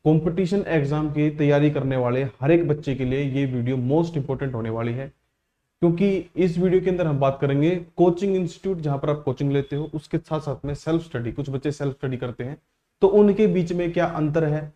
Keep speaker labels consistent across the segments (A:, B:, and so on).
A: Competition exam की तैयारी करने वाले हर एक बच्चे के लिए ये वीडियो मोस्ट इंपॉर्टेंट होने वाली है, क्योंकि इस वीडियो के अंदर हम बात करेंगे कोचिंग इंस्टीट्यूट जहां पर आप कोचिंग लेते हो उसके साथ साथ में सेल्फ स्टडी, कुछ बच्चे सेल्फ स्टडी करते हैं तो उनके बीच में क्या अंतर है।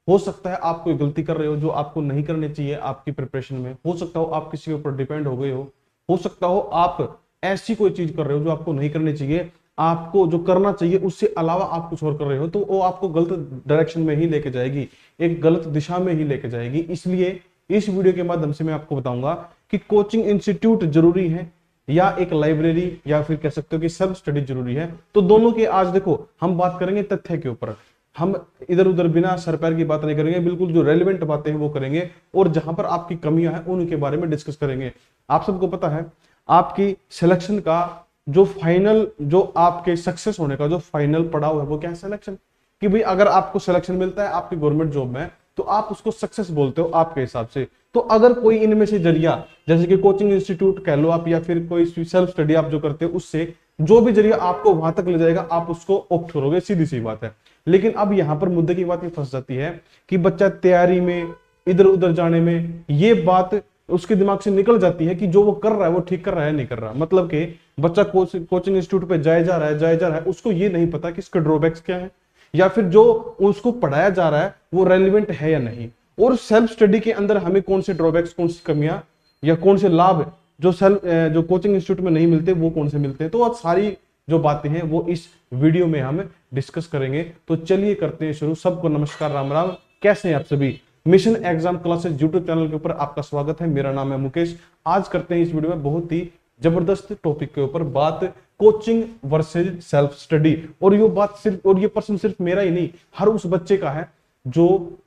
A: हो सकता है आप कोई गलती कर रहे हो जो आपको नहीं करनी चाहिए आपकी प्रिपरेशन में, हो सकता हो आप किसी के ऊपर डिपेंड हो गए हो सकता हो आप ऐसी कोई चीज कर रहे हो जो आपको नहीं करनी चाहिए, आपको जो करना चाहिए उससे अलावा आप कुछ और कर रहे हो, तो वो आपको गलत डायरेक्शन में ही लेके जाएगी, एक गलत दिशा में ही लेके जाएगी। इसलिए इस वीडियो के माध्यम से मैं आपको बताऊंगा कि कोचिंग इंस्टीट्यूट जरूरी है या एक लाइब्रेरी या फिर कह सकते हो कि सेल्फ स्टडी जरूरी है। तो दोनों के आज देखो हम बात करेंगे तथ्य के ऊपर, हम इधर उधर बिना सर पैर की बात नहीं करेंगे, बिल्कुल जो रेलेवेंट बातें हैं वो करेंगे और जहां पर आपकी कमियां हैं उनके बारे में डिस्कस करेंगे। आप सबको पता है आपकी सिलेक्शन का जो फाइनल, जो आपके सक्सेस होने का जो फाइनल पड़ाव है वो क्या है, सिलेक्शन। कि भाई अगर आपको सिलेक्शन मिलता है आपकी गवर्नमेंट जॉब में तो आप उसको सक्सेस बोलते हो आपके हिसाब से। तो अगर कोई इनमें से जरिया, जैसे कि कोचिंग इंस्टीट्यूट कह लो आप या फिर कोई सेल्फ स्टडी आप जो करते हो, उससे जो भी जरिया आपको वहां तक ले जाएगा आप उसको ऑप्ट करोगे, सीधी सी बात है। लेकिन अब यहां पर मुद्दे की बात ये फंस जाती है कि बच्चा तैयारी में इधर उधर जाने में ये बात उसके दिमाग से निकल जाती है कि जो वो कर रहा है वो ठीक कर रहा है नहीं कर रहा। मतलब कि बच्चा कोचिंग इंस्टीट्यूट पे जाए जा रहा है, उसको ये नहीं पता कि इसके ड्रॉबैक्स क्या है या फिर जो उसको पढ़ाया जा रहा है वो रेलिवेंट है या नहीं, और सेल्फ स्टडी के अंदर हमें कौन से ड्रॉबैक्स, कौन सी कमियां या कौन से लाभ जो कोचिंग इंस्टीट्यूट में नहीं मिलते वो कौन से मिलते हैं। तो आज सारी जो बातें हैं वो इस वीडियो में हम डिस्कस करेंगे। तो चलिए करते हैं शुरू। सबको नमस्कार, राम राम, कैसे हैं आप सभी। Mission exam classes YouTube channel के ऊपर आपका स्वागत है। मेरा नाम है मुकेश। आज करते हैं इस वीडियो में बहुत ही जबरदस्त टॉपिक के ऊपर बात, कोचिंग वर्सेज सेल्फ स्टडी। और ये बात सिर्फ और ये प्रश्न सिर्फ मेरा ही नहीं, हर उस बच्चे का है जो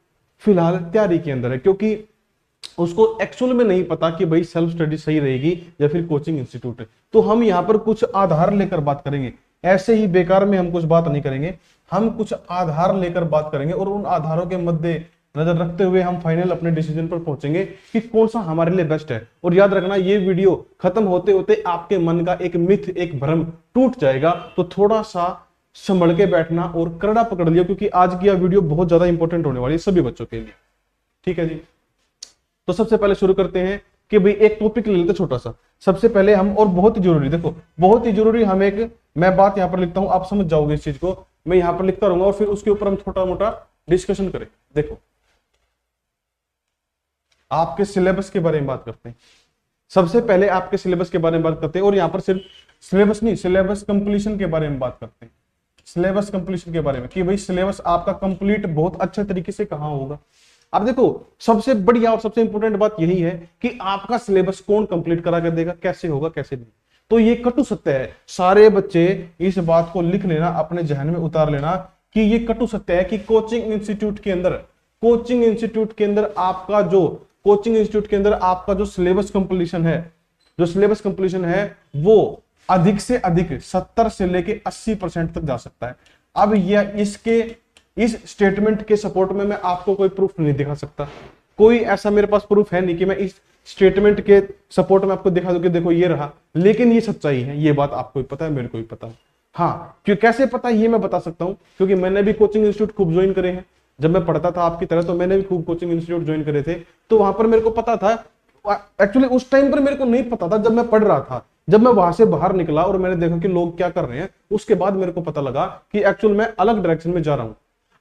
A: फिलहाल तैयारी के अंदर है, क्योंकि उसको एक्चुअल में नहीं पता कि भाई सेल्फ स्टडी सही रहेगी या फिर कोचिंग इंस्टीट्यूट है। तो हम यहाँ पर कुछ आधार लेकर बात करेंगे, ऐसे ही बेकार में हम कुछ बात नहीं करेंगे, हम कुछ आधार लेकर बात करेंगे और उन आधारों के मध्य नजर रखते हुए हम फाइनल अपने डिसीजन पर पहुंचेंगे कि कौन सा हमारे लिए बेस्ट है। और याद रखना ये वीडियो खत्म होते होते आपके मन का एक मिथ, एक भ्रम टूट जाएगा, तो थोड़ा सा संभल के बैठना और करड़ा पकड़ लिया, क्योंकि आज की यह वीडियो बहुत ज्यादा इंपॉर्टेंट होने वाली है सभी बच्चों के लिए। ठीक है जी, तो सबसे पहले शुरू करते हैं कि भाई एक टॉपिक ले लेते छोटा सा। सबसे पहले हम, और बहुत ही जरूरी, देखो बहुत ही जरूरी, हम एक, मैं बात यहां पर लिखता हूं, आप समझ जाओगे इस चीज को, मैं यहां पर लिखता रहूंगा और फिर उसके ऊपर हम छोटा मोटा डिस्कशन करें। देखो आपके सिलेबस के बारे में बात करते हैं। सबसे पहले आपके सिलेबस के बारे में बात करते हैं, और यहां पर सिर्फ सिलेबस नहीं, सिलेबस कंप्लीशन के बारे में बात करते हैं। सिलेबस कंप्लीशन के बारे में कि भाई सिलेबस आपका कंप्लीट बहुत अच्छे तरीके से कहां होगा। अब देखो सबसे बढ़िया और सबसे इंपॉर्टेंट बात यही है कि आपका सिलेबस कौन कंप्लीट करा कर देगा, कैसे होगा कैसे नहीं। तो ये कटु सत्य है, सारे बच्चे इस बात को लिख लेना, अपने जहन में उतार लेना कि ये कटु सत्य है कि कोचिंग इंस्टीट्यूट के अंदर आपका जो सिलेबस कंप्लीशन है वो अधिक से अधिक 70 से लेके 80% तक जा सकता है। अब यह इस स्टेटमेंट के सपोर्ट में मैं आपको कोई प्रूफ नहीं दिखा सकता, कोई ऐसा मेरे पास प्रूफ है नहीं कि मैं इस स्टेटमेंट के सपोर्ट में आपको दिखा दूं कि देखो ये रहा, लेकिन ये सच्चाई है, ये बात आपको भी पता है, मेरे को भी पता है। हाँ, क्यों कैसे पता है ये मैं बता सकता हूं, क्योंकि मैंने भी कोचिंग इंस्टीट्यूट खूब ज्वाइन करे हैं। जब मैं पढ़ता था आपकी तरह तो मैंने भी खूब कोचिंग इंस्टीट्यूट ज्वाइन करे थे, तो वहां पर मेरे को पता था। एक्चुअली उस टाइम पर मेरे को नहीं पता था जब मैं पढ़ रहा था, जब मैं वहां से बाहर निकला और मैंने देखा कि लोग क्या कर रहे हैं, उसके बाद मेरे को पता लगा कि एक्चुअल मैं अलग डायरेक्शन में जा रहा हूं।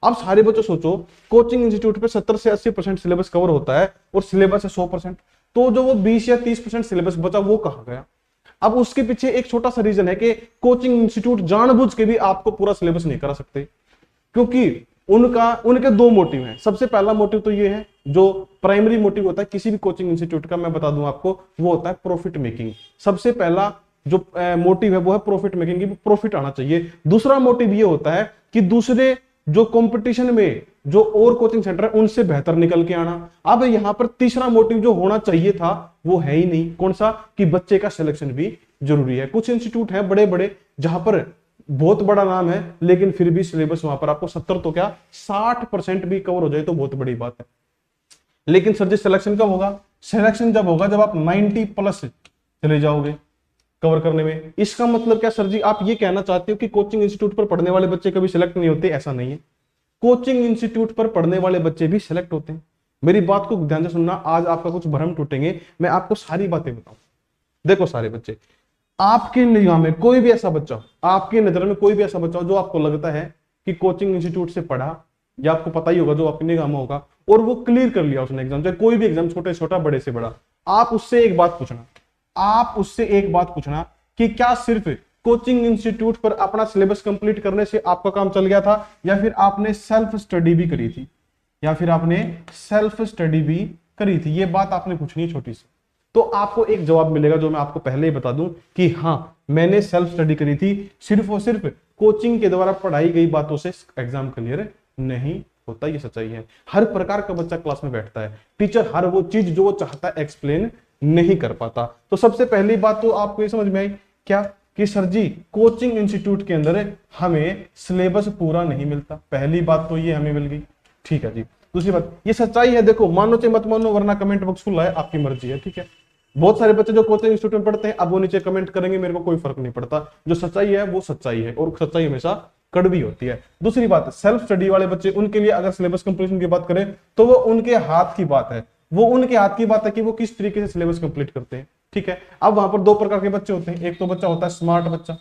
A: अब सारे बच्चों सोचो, कोचिंग इंस्टीट्यूट पे 70 से 80% सिलेबस कवर होता है और सिलेबस है 100%, तो जो वो 20 या 30% सिलेबस बचा वो कहां गया। अब उसके पीछे एक छोटा सा रीजन है कि कोचिंग इंस्टीट्यूट जानबूझ के भी आपको पूरा सिलेबस नहीं करा सकते, क्योंकि उनके दो मोटिव हैं। सबसे पहला मोटिव तो ये है, जो प्राइमरी मोटिव होता है किसी भी कोचिंग इंस्टीट्यूट का, मैं बता दूं आपको, वो होता है प्रॉफिट मेकिंग। सबसे पहला जो मोटिव है वो है प्रॉफिट मेकिंग की, प्रॉफिट आना चाहिए। दूसरा मोटिव ये होता है कि दूसरे जो कंपटीशन में जो और कोचिंग सेंटर है उनसे बेहतर निकल के आना। अब यहां पर तीसरा मोटिव जो होना चाहिए था वो है ही नहीं, कौन सा, कि बच्चे का सिलेक्शन भी जरूरी है। कुछ इंस्टीट्यूट है बड़े बड़े जहां पर बहुत बड़ा नाम है लेकिन फिर भी सिलेबस वहां पर आपको 70 तो क्या 60% भी कवर हो जाए तो बहुत बड़ी बात है। लेकिन सर जी सिलेक्शन कब होगा? सिलेक्शन जब होगा जब आप 90+ चले जाओगे कवर करने में। इसका मतलब क्या सर जी, आप ये कहना चाहते हो कि कोचिंग इंस्टीट्यूट पर पढ़ने वाले बच्चे कभी सिलेक्ट नहीं होते? ऐसा नहीं है। कोचिंग इंस्टीट्यूट पर पढ़ने वाले बच्चे भी सिलेक्ट होते हैं। मेरी बात को ध्यान से सुनना, आज आपका कुछ भ्रम टूटेंगे, मैं आपको सारी बातें बताऊं। देखो सारे बच्चे, आपकी निगाह में कोई भी ऐसा बच्चा, आपकी नजर में कोई भी ऐसा बच्चा जो आपको लगता है कि कोचिंग इंस्टीट्यूट से पढ़ा, या आपको पता ही होगा जो आपकी निगाह में होगा, और वो क्लियर कर लिया उसने एग्जाम, चाहे कोई भी एग्जाम, छोटे छोटा बड़े से बड़ा, आप उससे एक बात पूछना, आप उससे एक बात पूछना कि क्या सिर्फ कोचिंग इंस्टीट्यूट पर अपना सिलेबस कंप्लीट करने से आपका काम चल गया था, या फिर आपने सेल्फ स्टडी भी करी थी, या फिर आपने सेल्फ स्टडी भी करी थी। ये बात आपने पूछनी है छोटी सी, तो आपको एक जवाब मिलेगा जो मैं आपको पहले ही बता दूं कि हाँ मैंने सेल्फ स्टडी करी थी। सिर्फ और सिर्फ कोचिंग के द्वारा पढ़ाई गई बातों से एग्जाम क्लियर नहीं होता, ये सच्चाई है। हर प्रकार का बच्चा क्लास में बैठता है, टीचर हर वो चीज जो वो चाहता है एक्सप्लेन नहीं कर पाता। तो सबसे पहली बात तो आपको ये समझ में आई क्या, कि सर जी कोचिंग इंस्टीट्यूट के अंदर हमें सिलेबस पूरा नहीं मिलता। पहली बात तो ये हमें मिल गई, ठीक है जी। दूसरी बात, ये सच्चाई है, देखो मानो चाहे मत मानो, वरना कमेंट बॉक्स खुला है, आपकी मर्जी है, ठीक है। बहुत सारे बच्चे जो कोचिंग इंस्टीट्यूट में पढ़ते हैं, अब वो नीचे कमेंट करेंगे, मेरे को कोई फर्क नहीं पड़ता, जो सच्चाई है वो सच्चाई है, और सच्चाई हमेशा कड़वी होती है। दूसरी बात, सेल्फ स्टडी वाले बच्चे, उनके लिए अगर सिलेबस कंप्लीशन की बात करें तो वो उनके हाथ की बात है, वो उनके हाथ की बात है कि वो किस तरीके से सिलेबस कंप्लीट करते हैं, ठीक है। अब वहां पर दो प्रकार के बच्चे होते हैं, एक तो बच्चा होता है स्मार्ट बच्चा,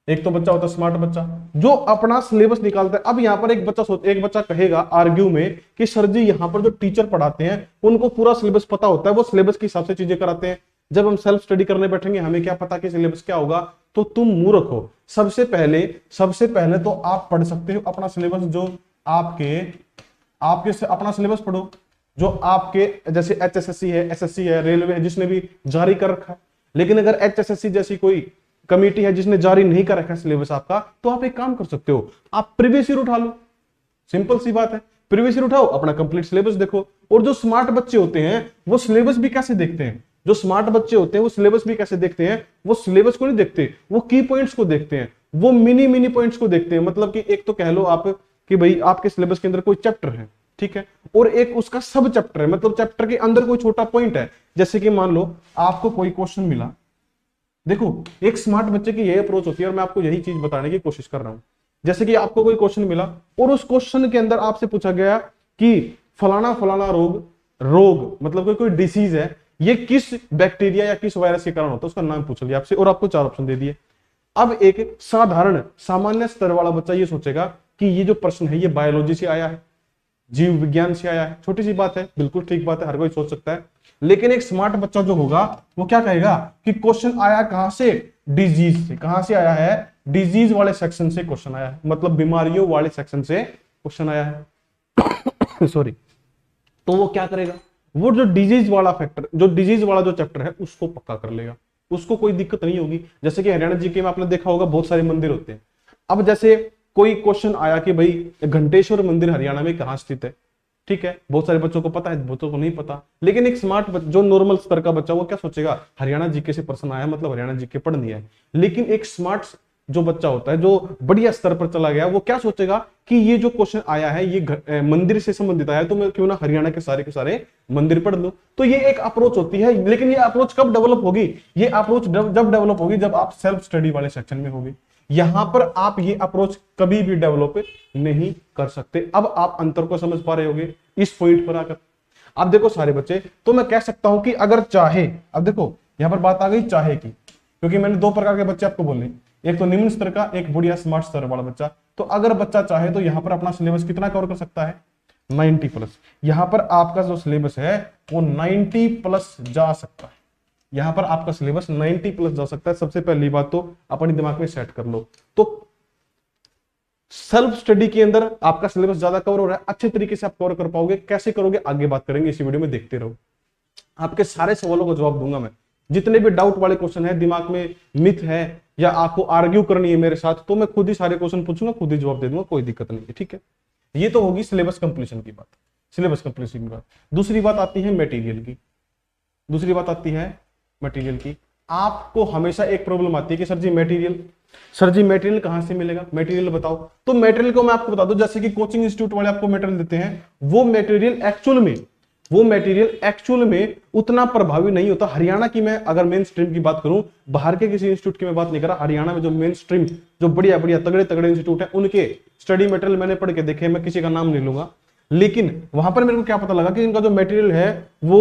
A: एक तो बच्चा होता है स्मार्ट बच्चा जो अपना सिलेबस निकालता है। अब यहाँ पर एक बच्चा कहेगा आर्ग्यू में कि सर जी यहाँ पर जो टीचर पढ़ाते हैं उनको पूरा सिलेबस पता होता है, वो सिलेबस के हिसाब से चीजें कराते हैं, जब हम सेल्फ स्टडी करने बैठेंगे हमें क्या पता कि सिलेबस क्या होगा। तो तुम मूर्ख हो। सबसे पहले तो आप पढ़ सकते हो अपना सिलेबस, जो आपके से अपना सिलेबस पढ़ो, जो आपके जैसे HSSC है, SSC है, रेलवे है, जिसने भी जारी कर रखा है। लेकिन अगर HSSC जैसी कोई कमेटी है जिसने जारी नहीं कर रखा है सिलेबस आपका, तो आप एक काम कर सकते हो, आप प्रीवियस ईयर उठा लो, सिंपल सी बात है, प्रीवियस ईयर उठाओ, अपना कंप्लीट सिलेबस देखो। और जो स्मार्ट बच्चे होते हैं वो सिलेबस भी कैसे देखते हैं, जो स्मार्ट बच्चे होते हैं वो सिलेबस भी कैसे देखते हैं, वो सिलेबस को नहीं देखते, वो की पॉइंट्स को देखते हैं, वो मिनी पॉइंट्स को देखते हैं। मतलब कि एक तो कह लो आप कि भाई आपके सिलेबस के अंदर कोई चैप्टर है, ठीक है, और एक उसका सब चैप्टर है, मतलब चैप्टर के अंदर कोई छोटा पॉइंट है। जैसे कि मान लो आपको कोई क्वेश्चन मिला, देखो एक स्मार्ट बच्चे की यही अप्रोच होती है, और मैं आपको यही चीज बताने की कोशिश कर रहा हूं। जैसे कि आपको कोई क्वेश्चन मिला और उस क्वेश्चन के अंदर आपसे पूछा गया कि फलाना फलाना रोग मतलब कोई डिसीज है, ये किस बैक्टीरिया या किस वायरस के कारण होता है, उसका नाम पूछ लिया आपसे और आपको 4 ऑप्शन दे दिए। अब एक साधारण सामान्य स्तर वाला बच्चा ये सोचेगा कि ये जो प्रश्न है ये बायोलॉजी से आया है, जीव विज्ञान से आया है। छोटी सी बात है, बिल्कुल ठीक बात है, हर कोई सोच सकता है। लेकिन एक स्मार्ट बच्चा जो होगा वो क्या कहेगा कि क्वेश्चन आया कहां से, डिजीज से। कहां से आया है, डिजीज वाले सेक्शन से क्वेश्चन आया है, मतलब बीमारियों वाले सेक्शन से क्वेश्चन आया है सॉरी। तो वो क्या करेगा, वो जो डिजीज वाला फैक्टर, जो डिजीज वाला जो चैप्टर है उसको पक्का कर लेगा, उसको कोई दिक्कत नहीं होगी। जैसे कि हरियाणा जीके में आपने देखा होगा बहुत सारे मंदिर होते हैं। अब जैसे कोई क्वेश्चन आया कि भाई घंटेश्वर मंदिर हरियाणा में कहां स्थित है, ठीक है, बहुत सारे बच्चों को पता है, बहुतों को नहीं पता। लेकिन एक स्मार्ट जो नॉर्मल स्तर का बच्चा वो क्या सोचेगा, हरियाणा जीके से प्रश्न आया मतलब हरियाणा जीके पढ़नी है। लेकिन एक स्मार्ट जो बच्चा होता है, जो बढ़िया स्तर पर चला गया, वो क्या सोचेगा कि ये जो क्वेश्चन आया है ये मंदिर से संबंधित आया है, तो मैं क्यों ना हरियाणा के सारे मंदिर पढ़ लूं। तो ये एक अप्रोच होती है। लेकिन ये अप्रोच कब डेवलप होगी, ये अप्रोच जब डेवलप होगी जब आप सेल्फ स्टडी वाले सेक्शन में होगी। यहां पर आप ये अप्रोच कभी भी डेवलप नहीं कर सकते। अब आप अंतर को समझ पा रहे होगे इस पॉइंट पर आकर। अब देखो सारे बच्चे, तो मैं कह सकता हूं कि अगर चाहे, अब देखो यहां पर बात आ गई चाहे की, क्योंकि मैंने 2 प्रकार के बच्चे आपको बोले, एक तो निम्न स्तर का, एक बढ़िया स्मार्ट स्तर वाला बच्चा। तो अगर बच्चा चाहे तो यहां पर अपना सिलेबस कितना कवर कर सकता है, 90+। यहां पर आपका जो सिलेबस है वो 90+ जा सकता है, यहां पर आपका सिलेबस 90+ जा सकता है। सबसे पहली बात तो अपने दिमाग में सेट कर लो। तो सेल्फ स्टडी के अंदर आपका सिलेबस ज्यादा कवर हो रहा है, अच्छे तरीके से आप कवर कर पाओगे। कैसे करोगे आगे बात करेंगे, इसी वीडियो में देखते रहो। आपके सारे सवालों का जवाब दूंगा मैं। जितने भी डाउट वाले क्वेश्चन है, दिमाग में मिथ है या आपको आर्ग्यू करनी है मेरे साथ, तो मैं खुद ही सारे क्वेश्चन पूछूंगा, खुद ही जवाब दे दूंगा, कोई दिक्कत नहीं है, ठीक है। ये तो होगी सिलेबस कंप्लीशन की बात, सिलेबस कंप्लीशन की बात। दूसरी बात आती है मटेरियल की, दूसरी बात आती है मटेरियल की। आपको हमेशा एक प्रॉब्लम आती है कि सर जी मटेरियल कहां से मिलेगा, मटेरियल बताओ। तो मटेरियल को मैं आपको बता दूं, जैसे कि कोचिंग इंस्टीट्यूट वाले आपको मटेरियल देते हैं, वो मटेरियल एक्चुअल में वो मटेरियल एक्चुअल में उतना प्रभावी नहीं होता। हरियाणा की मैं अगर मेन स्ट्रीम की बात करूं, बाहर के किसी इंस्टीट्यूट की मैं बात नहीं कर रहा, हरियाणा में जो मेन स्ट्रीम जो बढ़िया बढ़िया तगड़े तगड़े इंस्टीट्यूट है उनके स्टडी मटेरियल मैंने पढ़ के देखे, मैं किसी का नाम नहीं लूंगा, लेकिन वहां पर मेरे को क्या पता लगा कि इनका जो मटेरियल है वो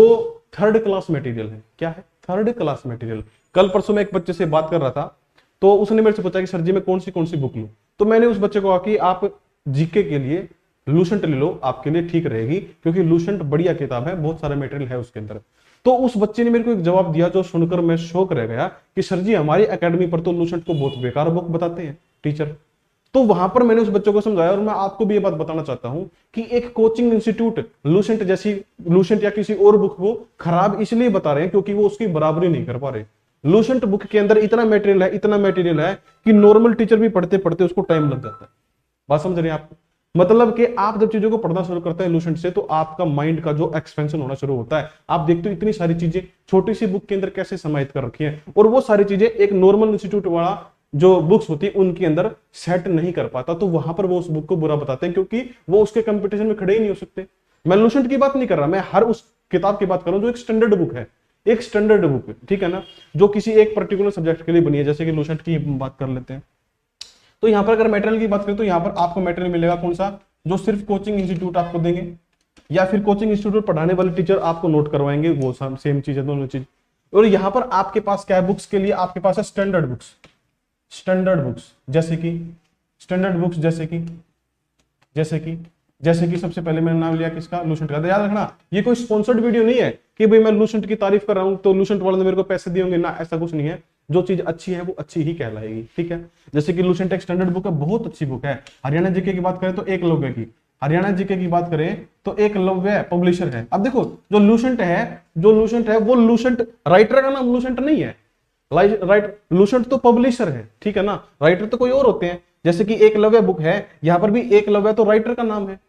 A: थर्ड क्लास मटेरियल है। क्या है? Third class material. कल परसों मैं एक बच्चे से बात कर रहा था, तो उसने मेरे से पूछा कि सर जी मैं कौन सी बुक लूं, तो मैंने उस बच्चे को कहा कि आप जीके के लिए लूसेंट ले लो, आपके लिए ठीक रहेगी, क्योंकि लूसेंट बढ़िया किताब है, बहुत सारा मटेरियल है उसके अंदर। तो उस बच्चे ने मेरे को एक जवाब दिया जो सुनकर मैं शौक रह गया कि सर जी हमारी एकेडमी पर तो लूसेंट को बहुत बेकार बुक बताते हैं टीचर। तो वहां पर मैंने उस बच्चे को समझाया, और मैं आपको भी ये बात बताना चाहता हूं कि एक कोचिंग इंस्टीट्यूट लूसेंट या किसी और बुक को खराब इसलिए बता रहे हैं क्योंकि वो उसकी बराबरी नहीं कर पा रहे। लूसेंट बुक के अंदर इतना मटेरियल है कि नॉर्मल टीचर भी पढ़ते पढ़ते उसको टाइम लग जाता है। बात समझ रहे हैं आप? मतलब कि आप जब चीजों को पढ़ना शुरू करते हैं लूसेंट से, तो आपका माइंड का जो एक्सपेंशन होना शुरू होता है। आप देखते हो इतनी सारी चीजें छोटी सी बुक के अंदर कैसे समाहित कर रखी है, और वो सारी चीजें एक नॉर्मल इंस्टीट्यूट वाला जो बुक्स होती है उनके अंदर सेट नहीं कर पाता, तो वहां पर वो उस बुक को बुरा बताते हैं क्योंकि वो उसके कंपटीशन में खड़े ही नहीं हो सकते। मैं लूसेंट की बात नहीं कर रहा, मैं हर उस किताब की बात कर रहा हूं जो एक स्टैंडर्ड बुक है, एक स्टैंडर्ड बुक, ठीक है ना, जो किसी एक पर्टिकुलर सब्जेक्ट के लिए बनी है। जैसे कि लूसेंट की बात कर लेते हैं, तो यहां पर अगर मटेरियल की बात करें तो यहां पर आपको मटेरियल मिलेगा कौन सा, जो सिर्फ कोचिंग इंस्टीट्यूट आपको देंगे, या फिर कोचिंग इंस्टीट्यूट पढ़ाने वाले टीचर आपको नोट करवाएंगे, वो सेम चीज है, दोनों चीज। और यहां पर आपके पास क्या है, बुक्स के लिए आपके पास है स्टैंडर्ड बुक्स। स्टैंडर्ड बुक्स जैसे कि जैसे कि सबसे पहले मैंने नाम लिया किसका, लूसेंट का। याद रखना ये कोई स्पॉन्सर्ड वीडियो नहीं है कि भाई मैं लूसेंट की तारीफ कर रहा हूं तो लूसेंट वाले ने मेरे को पैसे दिए होंगे ना, ऐसा कुछ नहीं है। जो चीज अच्छी है वो अच्छी ही कहलाएगी, ठीक है। जैसे कि लूसेंट एक स्टैंडर्ड बुक है, बहुत अच्छी बुक है। हरियाणा जीके की बात करें तो एकलव्य की, हरियाणा जीके की बात करें तो एकलव्य पब्लिशर है। अब देखो जो लूसेंट है वो लूसेंट राइटर का नाम लूसेंट नहीं है, राइट, लूसेंट तो पब्लिशर है, ठीक है ना, राइटर तो कोई और होते हैं। जैसे कि एकलव्य बुक है, यहां पर भी एकलव्य तो राइटर का नाम है,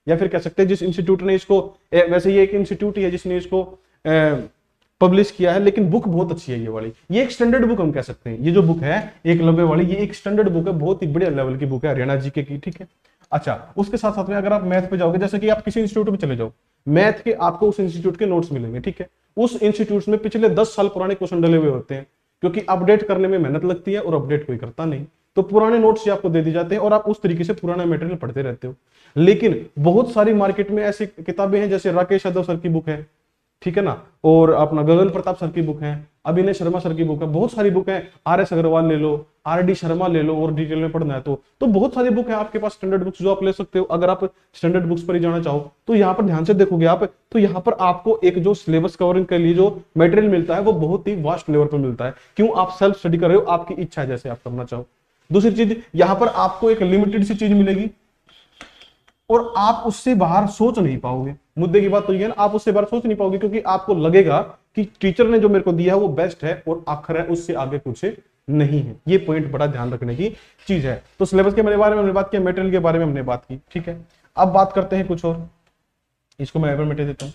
A: या फिर कह सकते हैं जिस इंस्टीट्यूट ने इसको, वैसे ये एक इंस्टीट्यूट ही है जिसने इसको पब्लिश किया है, लेकिन बुक बहुत अच्छी है ये वाली। ये एक स्टैंडर्ड बुक हम कह सकते हैं, ये जो बुक है एकलव्य वाली, ये एक स्टैंडर्ड बुक है, बहुत ही बढ़िया लेवल की बुक है हरियाणा जीके की, ठीक है। अच्छा, उसके साथ साथ में अगर आप मैथ पे जाओगे, जैसे कि आप किसी इंस्टीट्यूट में चले जाओ, मैथ के आपको उस इंस्टीट्यूट के नोट्स मिलेंगे, ठीक है। उस इंस्टीट्यूट में पिछले 10 साल पुराने क्वेश्चन डले हुए होते हैं, क्योंकि अपडेट करने में मेहनत लगती है और अपडेट कोई करता नहीं, तो पुराने नोट्स आपको दे दी जाते हैं और आप उस तरीके से पुराना मटेरियल पढ़ते रहते हो। लेकिन बहुत सारी मार्केट में ऐसी किताबें हैं, जैसे राकेश यादव सर की बुक है, ठीक है ना, और अपना गगन प्रताप सर की बुक है, अभिनय शर्मा सर की बुक है, बहुत सारी बुक है, RS अग्रवाल ले लो, RD शर्मा ले लो, और डिटेल में पढ़ना है तो बहुत सारी बुक है आपके पास स्टैंडर्ड बुक्स जो आप ले सकते हो। अगर आप स्टैंडर्ड बुक्स पर ही जाना चाहो तो यहाँ पर ध्यान से देखोगे आप, तो यहाँ पर आपको एक जो सिलेबस कवरिंग के लिए जो मटेरियल मिलता है वो बहुत ही वास्ट लेवल पर मिलता है। क्यों? आप सेल्फ स्टडी कर रहे हो, आपकी इच्छा है जैसे आप करना चाहो। दूसरी चीज, यहाँ पर आपको एक लिमिटेड सी चीज मिलेगी और आप उससे बाहर सोच नहीं पाओगे। मुद्दे की बात तो ये है ना, आप उससे बाहर सोच नहीं पाओगे, क्योंकि आपको लगेगा कि टीचर ने जो मेरे को दिया है वो बेस्ट है और आखिर है, उससे आगे कुछ नहीं है। ये पॉइंट बड़ा ध्यान रखने की चीज है। तो सिलेबस के बारे में हमने बात की, मटेरियल के बारे में हमने बात की, ठीक है। अब बात करते हैं कुछ और, इसको मैं मिटा देता हूं।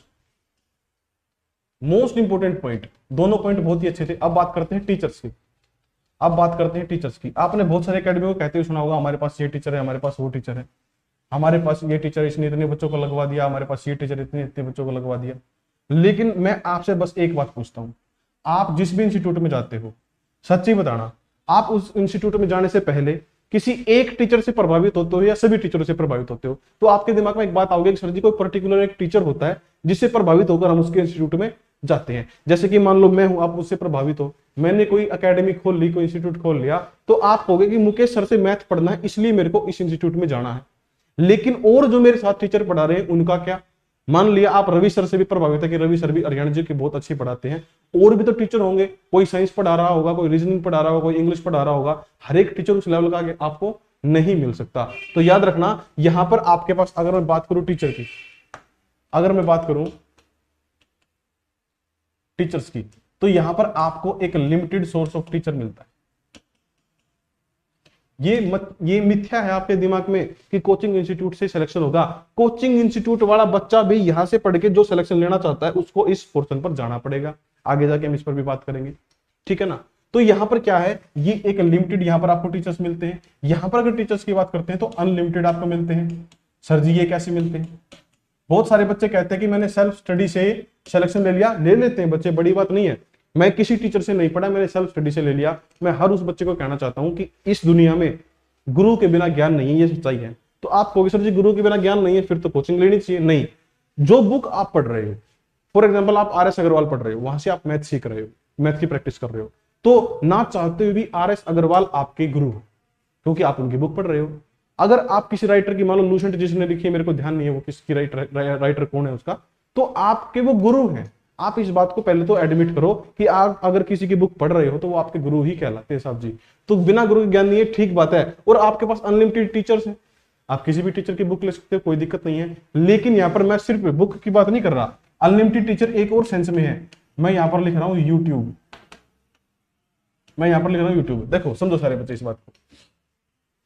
A: मोस्ट इंपोर्टेंट पॉइंट, दोनों पॉइंट बहुत ही अच्छे थे। अब बात करते हैं टीचर्स की। आपने बहुत सारे अकेडमी को कहते हुए सुना होगा, हमारे पास ये टीचर है, हमारे पास वो टीचर है, हमारे पास ये टीचर इसने इतने बच्चों को लगवा दिया, हमारे पास ये टीचर इतने इतने बच्चों को लगवा दिया। लेकिन मैं आपसे बस एक बात पूछता हूं, आप जिस भी इंस्टीट्यूट में जाते हो, सच्ची बताना, आप उस इंस्टीट्यूट में जाने से पहले किसी एक टीचर से प्रभावित होते हो या सभी टीचरों से प्रभावित होते हो? तो आपके दिमाग में एक बात आओगी कि सर जी कोई पर्टिकुलर एक टीचर होता है जिससे प्रभावित होकर हम उसके इंस्टीट्यूट में जाते हैं। जैसे कि मान लो मैं हूं, आप उससे प्रभावित हो, मैंने कोई एकेडमी खोल ली, कोई इंस्टीट्यूट खोल लिया, तो आप कहोगे कि मुकेश सर से मैथ पढ़ना है इसलिए मेरे को इस इंस्टीट्यूट में जाना है। लेकिन और जो मेरे साथ टीचर पढ़ा रहे हैं उनका क्या? मान लिया आप रवि सर से भी प्रभावित है कि रवि सर भी हरियाणा जी की बहुत अच्छी पढ़ाते हैं, और भी तो टीचर होंगे, कोई साइंस पढ़ा रहा होगा, कोई रीजनिंग पढ़ा रहा होगा, कोई इंग्लिश पढ़ा रहा होगा। हर एक टीचर उस लेवल का आपको नहीं मिल सकता। तो याद रखना, यहां पर आपके पास, अगर मैं बात करूं टीचर की, अगर मैं बात करूं टीचर्स की, तो यहां पर आपको एक लिमिटेड सोर्स ऑफ टीचर मिलता है। ये मिथ्या है आपके दिमाग में कि कोचिंग इंस्टीट्यूट से सिलेक्शन होगा। कोचिंग इंस्टीट्यूट वाला बच्चा भी यहां से पढ़ के जो सिलेक्शन लेना चाहता है उसको इस पोर्शन पर जाना पड़ेगा। आगे जाके हम इस पर भी बात करेंगे, ठीक है ना। तो यहां पर क्या है, ये एक लिमिटेड यहां पर आपको टीचर्स मिलते हैं। यहां पर अगर टीचर्स की बात करते हैं तो अनलिमिटेड आपको मिलते हैं। सर जी ये कैसे मिलते हैं? बहुत सारे बच्चे कहते हैं कि मैंने सेल्फ स्टडी से सिलेक्शन ले लिया, ले लेते हैं बच्चे, बड़ी बात नहीं है। मैं किसी टीचर से नहीं पढ़ा, मैंने सेल्फ स्टडी से ले लिया। मैं हर उस बच्चे को कहना चाहता हूं कि इस दुनिया में गुरु के बिना ज्ञान नहीं है, ये सच्चाई है। तो आप कहोगे सर जी गुरु के बिना ज्ञान नहीं है, फिर तो कोचिंग लेनी चाहिए। नहीं, जो बुक आप पढ़ रहे हो, फॉर एग्जाम्पल आप RS अग्रवाल पढ़ रहे हो, वहां से आप मैथ सीख रहे हो, मैथ की प्रैक्टिस कर रहे हो, तो ना चाहते हुए भी RS अग्रवाल आपके गुरु हो, क्योंकि आप उनकी बुक पढ़ रहे हो। अगर आप किसी राइटर की, मान लो लूसेंट जिसने लिखी है, मेरे को ध्यान नहीं है वो किसकी राइटर कौन है उसका, तो आपके वो गुरु हैं। आप इस बात को पहले तो एडमिट करो कि आप अगर किसी की बुक पढ़ रहे हो तो वो आपके गुरु ही कहलाते हैं साहब जी। तो बिना गुरु के ज्ञान नहीं है, ठीक बात है। और आपके पास अनलिमिटेड टीचर्स हैं, आप किसी भी टीचर की बुक ले सकते हो, कोई दिक्कत नहीं है। लेकिन यहाँ पर मैं सिर्फ बुक की बात नहीं कर रहा, अनलिमिटेड टीचर एक और सेंस में है। मैं यहाँ पर लिख रहा हूँ यूट्यूब, मैं यहाँ पर लिख रहा हूँ यूट्यूब। देखो समझो सारे बच्चे इस बात को,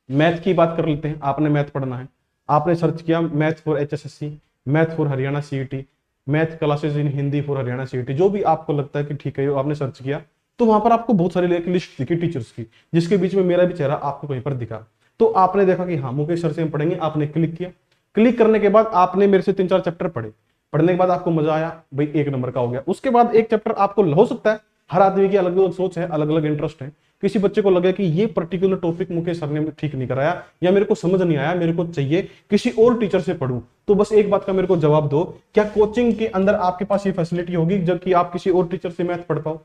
A: मैथ की बात कर लेते हैं। आपने मैथ पढ़ना है, आपने सर्च किया math for HSSC, math for Haryana CET, math classes in Hindi for Haryana CET, जो भी आपको लगता है कि ठीक है, आपने सर्च किया, तो वहां पर आपको बहुत सारी लिस्ट दिखी टीचर्स की, जिसके बीच में मेरा भी चेहरा आपको कहीं पर दिखा। तो आपने देखा कि हाँ मुकेश सर से हम पढ़ेंगे, आपने क्लिक किया। क्लिक करने के बाद आपने मेरे से 3-4 चैप्टर पढ़े, पढ़ने के बाद आपको मजा आया, भाई 1 नंबर का हो गया। उसके बाद एक चैप्टर आपको हो सकता है, हर आदमी की अलग अलग सोच है, अलग अलग इंटरेस्ट है। किसी बच्चे को लगे कि ये पर्टिकुलर टॉपिक मुकेश सर ने ठीक नहीं कराया, या मेरे को समझ नहीं आया, मेरे को चाहिए किसी और टीचर से पढ़ूं, तो बस एक बात का मेरे को जवाब दो, क्या कोचिंग के अंदर आपके पास ये फैसिलिटी होगी जबकि आप किसी और टीचर से मैथ पढ़ पाओ?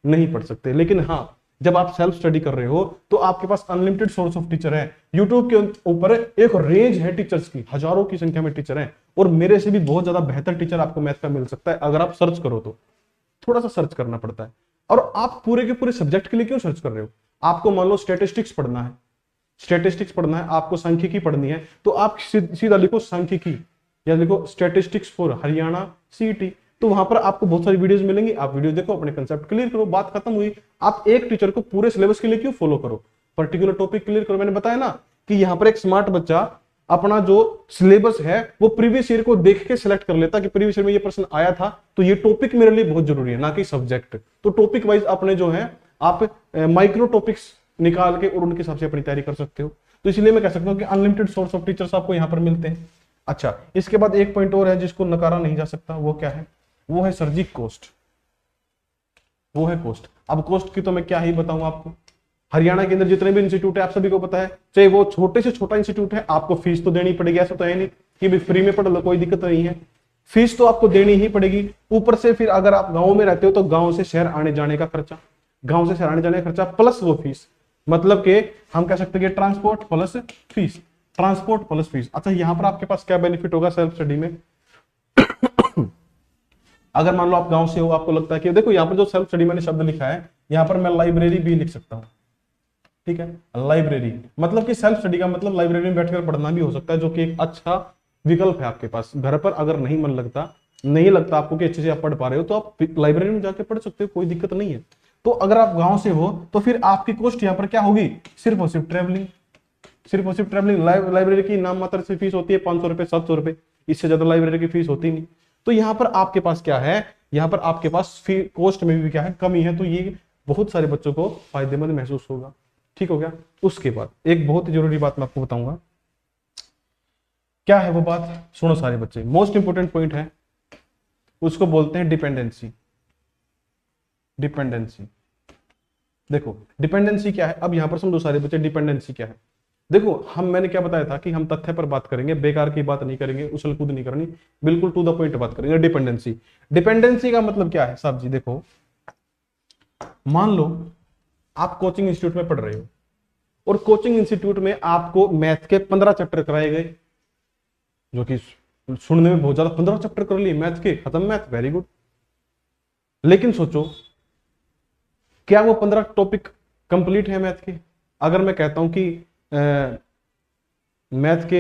A: नहीं पढ़ सकते। लेकिन हाँ, जब आप सेल्फ स्टडी कर रहे हो तो आपके पास अनलिमिटेड सोर्स ऑफ टीचर है। यूट्यूब के ऊपर एक रेंज है टीचर्स की, हजारों की संख्या में टीचर हैं, और मेरे से भी बहुत ज्यादा बेहतर टीचर आपको मैथ का मिल सकता है अगर आप सर्च करो तो। थोड़ा सा सर्च करना पड़ता है। और आप पूरे के पूरे सब्जेक्ट के लिए क्यों सर्च कर रहे हो? आपको मान लो स्टैटिस्टिक्स पढ़ना है, स्टैटिस्टिक्स पढ़ना है, आपको सांख्यिकी पढ़नी है, तो आप सीधा लिखो सांख्यिकी या लिखो स्टैटिस्टिक्स फॉर हरियाणा CET, तो वहां पर आपको बहुत सारी वीडियोस मिलेंगी। आप वीडियो देखो, अपने कंसेप्ट क्लियर करो, बात खत्म हुई। आप एक टीचर को पूरे सिलेबस के लिए क्यों फॉलो करो? पर्टिकुलर टॉपिक क्लियर करो। मैंने बताया ना कि यहाँ पर एक स्मार्ट बच्चा अपना जो सिलेबस है वो प्रीवियस ईयर को देख के सिलेक्ट कर लेता कि प्रीवियस ईयर में ये प्रश्न आया था, तो ये टॉपिक मेरे लिए बहुत जरूरी है, ना कि सब्जेक्ट। तो टॉपिक वाइज अपने जो है आप माइक्रो टॉपिक्स निकाल के और उनके हिसाब से अपनी तैयारी कर सकते हो। तो इसलिए मैं कह सकता हूँ कि अनलिमिटेड सोर्स ऑफ टीचर्स आपको यहाँ पर मिलते हैं। अच्छा, इसके बाद एक पॉइंट और है जिसको नकारा नहीं जा सकता, वो क्या है? वो है सर जी कॉस्ट, वो है कॉस्ट। अब कॉस्ट की तो मैं क्या ही बताऊं आपको, हरियाणा के अंदर जितने भी इंस्टीट्यूट है आप सभी को पता है, चाहे वो छोटे से छोटा इंस्टीट्यूट है, आपको फीस तो देनी पड़ेगी। ऐसा तो है नहीं कि भी फ्री में पढ़ लो, कोई दिक्कत नहीं है, फीस तो आपको देनी ही पड़ेगी। ऊपर से फिर अगर आप गांव में रहते हो तो गांव से शहर आने जाने का खर्चा, गांव से शहर आने जाने का खर्चा प्लस वो फीस, मतलब कि हम कह सकते हैं कि transport plus fees, transport plus fees. अच्छा, यहां पर आपके पास क्या बेनिफिट होगा सेल्फ स्टडी में? अगर मान लो आप गांव से हो, आपको लगता है कि देखो यहाँ पर जो सेल्फ स्टडी मैंने शब्द लिखा है, यहाँ पर मैं लाइब्रेरी भी लिख सकता हूँ, ठीक है। लाइब्रेरी मतलब कि सेल्फ स्टडी का मतलब लाइब्रेरी में बैठकर पढ़ना भी हो सकता है, जो कि एक अच्छा विकल्प है आपके पास। घर पर अगर नहीं मन लगता, नहीं लगता आपको कि अच्छे से आप पढ़ पा रहे हो, तो आप लाइब्रेरी में जाके पढ़ सकते हो, कोई दिक्कत नहीं है। तो अगर आप गांव से हो तो फिर आपकी कॉस्ट यहाँ पर क्या होगी? सिर्फ और सिर्फ ट्रेवलिंग, सिर्फ और सिर्फ ट्रेवलिंग। लाइब्रेरी की नाम मात्र से फीस होती है 500 रुपए 700 रुपए, इससे ज्यादा लाइब्रेरी की फीस होती नहीं। तो यहाँ पर आपके पास क्या है? यहाँ पर आपके पास फी कॉस्ट में भी क्या है? कमी है। तो ये बहुत सारे बच्चों को फायदेमंद महसूस होगा। ठीक हो गया। उसके बाद एक बहुत ही जरूरी बात मैं आपको बताऊंगा, क्या है वो बात? सुनो सारे बच्चे, मोस्ट इंपोर्टेंट पॉइंट है, उसको बोलते हैं डिपेंडेंसी। डिपेंडेंसी, देखो डिपेंडेंसी क्या है? अब यहां पर समझो सारे बच्चे, डिपेंडेंसी क्या है। देखो मैंने क्या बताया था कि हम तथ्य पर बात करेंगे, बेकार की बात नहीं करेंगे, उछल कूद नहीं करनी, बिल्कुल टू द पॉइंट बात करेंगे। डिपेंडेंसी, डिपेंडेंसी का मतलब क्या है साहब जी? देखो मान लो आप कोचिंग इंस्टीट्यूट में पढ़ रहे हो और कोचिंग इंस्टीट्यूट में आपको मैथ के 15 चैप्टर कराए गए, जो कि सुनने में बहुत ज्यादा, 15 चैप्टर कर लिए मैथ के, खत्म मैथ, वेरी गुड। लेकिन सोचो क्या वो 15 टॉपिक कंप्लीट है मैथ के? अगर मैं कहता हूं कि मैथ के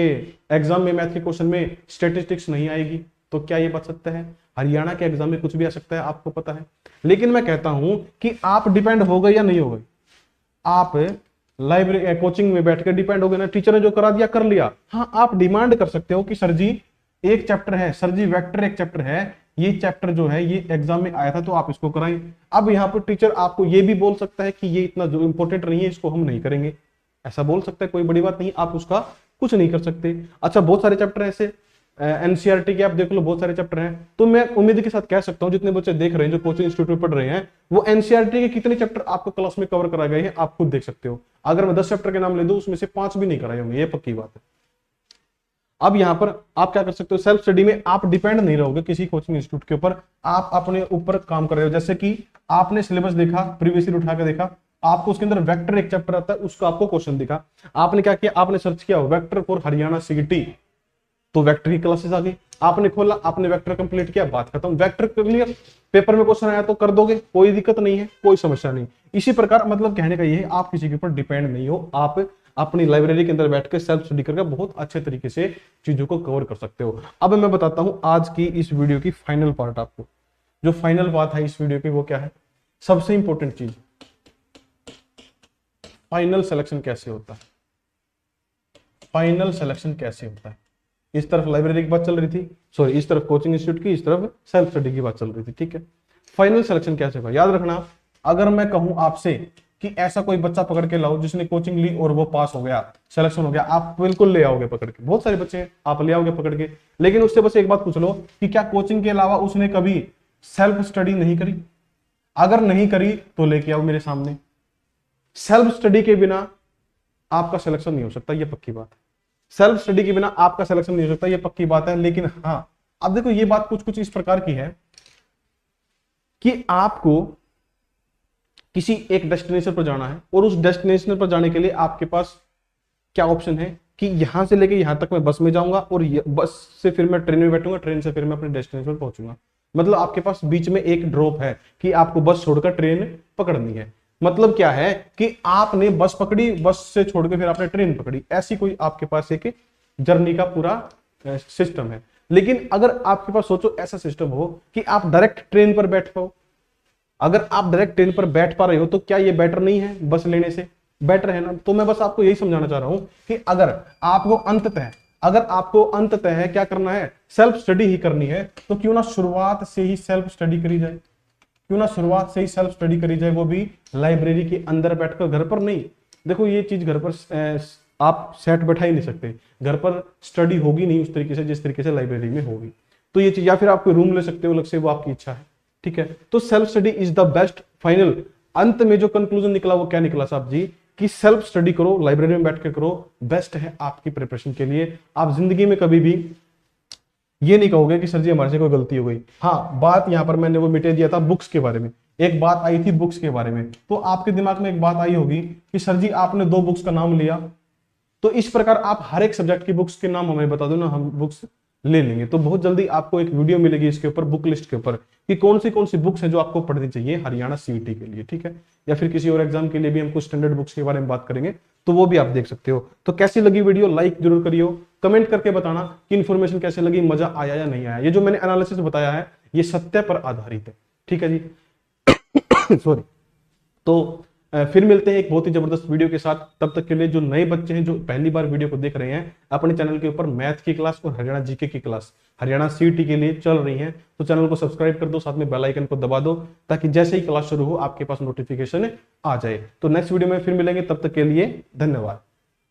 A: एग्जाम में, मैथ के क्वेश्चन में स्टैटिस्टिक्स नहीं आएगी, तो क्या ये बच सकता है? हरियाणा के एग्जाम में कुछ भी आ सकता है, आपको पता है। लेकिन मैं कहता हूं कि आप डिपेंड हो गए या नहीं हो गए? आप लाइब्रेरी कोचिंग में बैठ कर डिपेंड हो गए ना, टीचर ने जो करा दिया कर लिया। हाँ, आप डिमांड कर सकते हो कि सर जी एक चैप्टर है, सर जी वेक्टर एक चैप्टर है, ये चैप्टर जो है ये एग्जाम में आया था तो आप इसको कराएं। अब यहाँ पर टीचर आपको ये भी बोल सकता है कि ये इतना जो इंपॉर्टेंट नहीं है, इसको हम नहीं करेंगे, ऐसा बोल सकता है, कोई बड़ी बात नहीं, आप उसका कुछ नहीं कर सकते। अच्छा, बहुत सारे चैप्टर ऐसे एनसीईआरटी के आप देख लो, बहुत सारे चैप्टर हैं। तो मैं उम्मीद के साथ कह सकता हूं जितने बच्चे देख रहे हैं, जो कोचिंग इंस्टीट्यूट में पढ़ रहे हैं, वो एनसीईआरटी के कितने चैप्टर आपको क्लास में कवर कराए गए हैं आप खुद देख सकते हो। अगर मैं 10 चैप्टर के नाम ले दूं, उसमें से 5 भी नहीं कराए होंगे, ये पक्की बात है। अब यहां पर आप क्या कर सकते हो, सेल्फ स्टडी में आप डिपेंड नहीं रहोगे किसी कोचिंग इंस्टीट्यूट के ऊपर, आप अपने ऊपर काम कर रहे हो। जैसे कि आपने सिलेबस देखा, प्रीवियस ईयर उठा के देखा, आपको उसके अंदर वेक्टर एक चैप्टर आता है, उसका आपको क्वेश्चन दिखा, आपने क्या किया, आपने सर्च किया वेक्टर फॉर हरियाणा सीईटी, तो वेक्टर की क्लासेस आ गई, आपने खोला, आपने वेक्टर कंप्लीट किया, बात खत्म, वेक्टर क्लियर। पेपर में क्वेश्चन आया तो कर दोगे, कोई दिक्कत नहीं है, कोई समस्या नहीं। इसी प्रकार मतलब कहने का ये है, आप किसी के ऊपर डिपेंड नहीं हो, आप अपनी लाइब्रेरी के अंदर बैठ के सेल्फ स्टडी करके बहुत अच्छे तरीके से चीजों को कवर कर सकते हो। अब मैं बताता हूं आज की इस वीडियो की फाइनल पार्ट आपको। जो फाइनल बात है इस वीडियो की वो क्या है, सबसे इंपॉर्टेंट चीज, फाइनल सिलेक्शन कैसे होता है। फाइनल सिलेक्शन कैसे होता है, इस तरफ लाइब्रेरी की बात चल रही थी, सॉरी इस तरफ कोचिंग इंस्टीट्यूट की, इस तरफ सेल्फ स्टडी की बात चल रही थी, ठीक है। फाइनल सिलेक्शन कैसे होगा याद रखना। अगर मैं कहूं आपसे कि ऐसा कोई बच्चा पकड़ के लाओ जिसने कोचिंग ली और वो पास हो गया, सिलेक्शन हो गया, आप बिल्कुल ले आओगे पकड़ के, बहुत सारे बच्चे आप ले आओगे पकड़ के, लेकिन उससे बस एक बात पूछ लो कि क्या कोचिंग के अलावा उसने कभी सेल्फ स्टडी नहीं करी। अगर नहीं करी तो लेके आओ मेरे सामने। सेल्फ स्टडी के बिना आपका सिलेक्शन नहीं हो सकता, ये पक्की बात है। सेल्फ स्टडी के बिना आपका सिलेक्शन नहीं हो सकता, ये पक्की बात है। लेकिन हाँ, अब देखो ये बात कुछ कुछ इस प्रकार की है कि आपको किसी एक डेस्टिनेशन पर जाना है और उस डेस्टिनेशन पर जाने के लिए आपके पास क्या ऑप्शन है कि यहां से लेके यहां तक मैं बस में जाऊंगा और बस से फिर मैं ट्रेन में बैठूंगा, ट्रेन से फिर मैं अपने डेस्टिनेशन पर पहुंचूंगा। मतलब आपके पास बीच में एक ड्रॉप है कि आपको बस छोड़कर ट्रेन पकड़नी है। मतलब क्या है कि आपने बस पकड़ी, बस से छोड़ के फिर आपने ट्रेन पकड़ी, ऐसी कोई आपके पास एक जर्नी का पूरा सिस्टम है। लेकिन अगर आपके पास सोचो ऐसा सिस्टम हो कि आप डायरेक्ट ट्रेन पर बैठ पाओ, अगर आप डायरेक्ट ट्रेन पर बैठ पा रहे हो तो क्या ये बेटर नहीं है बस लेने से? बेटर है ना। तो मैं बस आपको यही समझाना चाह रहा हूं कि अगर आपको अंततः क्या करना है, सेल्फ स्टडी ही करनी है, तो क्यों ना शुरुआत से ही सेल्फ स्टडी करी जाए, वो भी लाइब्रेरी के अंदर बैठकर, घर पर नहीं। देखो ये चीज घर पर आप सेट बैठा ही नहीं सकते, घर पर स्टडी होगी नहीं उस तरीके से जिस तरीके से लाइब्रेरी में होगी। तो ये चीज, या फिर आप रूम ले सकते हो अलग से, वो आपकी इच्छा है, ठीक है। तो self study is the best. Final अंत में जो कंक्लूजन निकला वो क्या निकला साहब जी, कि सेल्फ स्टडी करो, लाइब्रेरी में बैठ के करो, बेस्ट है आपकी प्रिपरेशन के लिए। आप जिंदगी में कभी भी ये नहीं कहोगे कि सर जी हमारे से कोई गलती हो गई। हाँ, बात यहां पर मैंने वो मिटे दिया था बुक्स के बारे में, एक बात आई थी बुक्स के बारे में, तो आपके दिमाग में एक बात आई होगी कि सर जी आपने 2 बुक्स का नाम लिया, तो इस प्रकार आप हर एक सब्जेक्ट की बुक्स के नाम हमें बता दो ना, हम बुक्स ले लेंगे। तो बहुत जल्दी आपको एक वीडियो मिलेगी इसके ऊपर, बुक लिस्ट के ऊपर, कि कौन सी बुक्स हैं जो आपको पढ़नी चाहिए हरियाणा सीईटी के लिए, ठीक है। या फिर किसी और एग्जाम के लिए भी हम कुछ स्टैंडर्ड बुक्स के बारे में बात करेंगे, तो वो भी आप देख सकते हो। तो कैसी लगी वीडियो, लाइक जरूर करियो, कमेंट करके बताना कि इन्फॉर्मेशन कैसे लगी, मजा आया या नहीं आया। ये जो मैंने एनालिसिस बताया है ये सत्य पर आधारित है, ठीक है जी। सॉरी। तो फिर मिलते हैं एक बहुत ही जबरदस्त वीडियो के साथ। तब तक के लिए जो नए बच्चे हैं जो पहली बार वीडियो को देख रहे हैं, अपने चैनल के ऊपर मैथ की क्लास और हरियाणा जीके की क्लास हरियाणा सीईटी के लिए चल रही है, तो चैनल को सब्सक्राइब कर दो, साथ में बेल आइकन को दबा दो, ताकि जैसे ही क्लास शुरू हो आपके पास नोटिफिकेशन आ जाए। तो नेक्स्ट वीडियो में फिर मिलेंगे, तब तक के लिए धन्यवाद।